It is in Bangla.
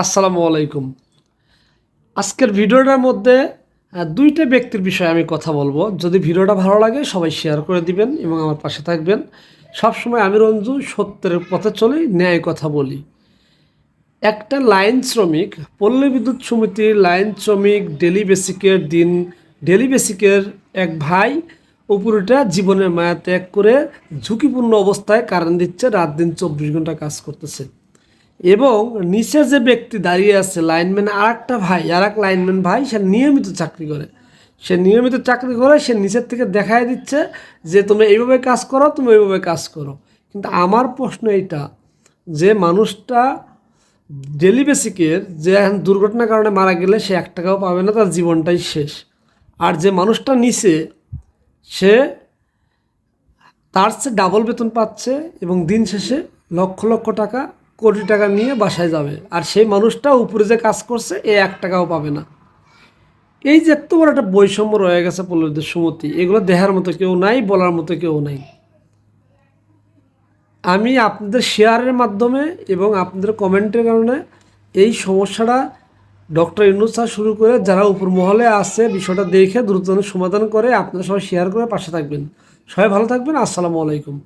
আসসালামু আলাইকুম। আজকের ভিডিওটার মধ্যে দুইটা ব্যক্তির বিষয়ে আমি কথা বলবো। যদি ভিডিওটা ভালো লাগে সবাই শেয়ার করে দিবেন এবং আমার পাশে থাকবেন। সবসময় আমি রঞ্জু সত্যের পথে চলি, ন্যায় কথা বলি। একটা লাইন শ্রমিক, পল্লী বিদ্যুৎ সমিতির লাইন শ্রমিক, ডেলি বেসিকের এক ভাই উপরটা জীবনের মায়া ত্যাগ করে ঝুঁকিপূর্ণ অবস্থায় কারেন্ট দিচ্ছে, রাত দিন 24 ঘন্টা কাজ করতেছে। এবং নিচে যে ব্যক্তি দাঁড়িয়ে আছে লাইনম্যান, আর এক লাইনম্যান ভাই, সে নিয়মিত চাকরি করে। সে নিচের থেকে দেখাই দিচ্ছে যে তুমি এইভাবে কাজ করো, তুমি এইভাবে কাজ করো। কিন্তু আমার প্রশ্ন এইটা, যে মানুষটা ডেলি বেসিকের, যে এখন দুর্ঘটনার কারণে মারা গেলে সে 1 টাকাও পাবে না, তার জীবনটাই শেষ। আর যে মানুষটা নিচে, সে তার চেয়ে ডাবল বেতন পাচ্ছে এবং দিন শেষে লক্ষ লক্ষ টাকা, কোটি টাকা নিয়ে বাসায় যাবে। আর সেই মানুষটা উপরে যে কাজ করছে, 1 টাকাও পাবে না। এই যে এত বড় একটা বৈষম্য রয়ে গেছে পল্লীবিদ্যুৎ সমিতি, এগুলো দেখার মতো কেউ নাই, বলার মতো কেউ নাই। আমি আপনাদের শেয়ারের মাধ্যমে এবং আপনাদের কমেন্টের কারণে এই সমস্যাটা ডক্টর ইউনূস স্যার শুরু করে যারা উপর মহলে আছে, বিষয়টা দেখে দ্রুত সমাধান করে আপনারা সবাই শেয়ার করে পাশে থাকবেন। সবাই ভালো থাকবেন। আসসালামু আলাইকুম।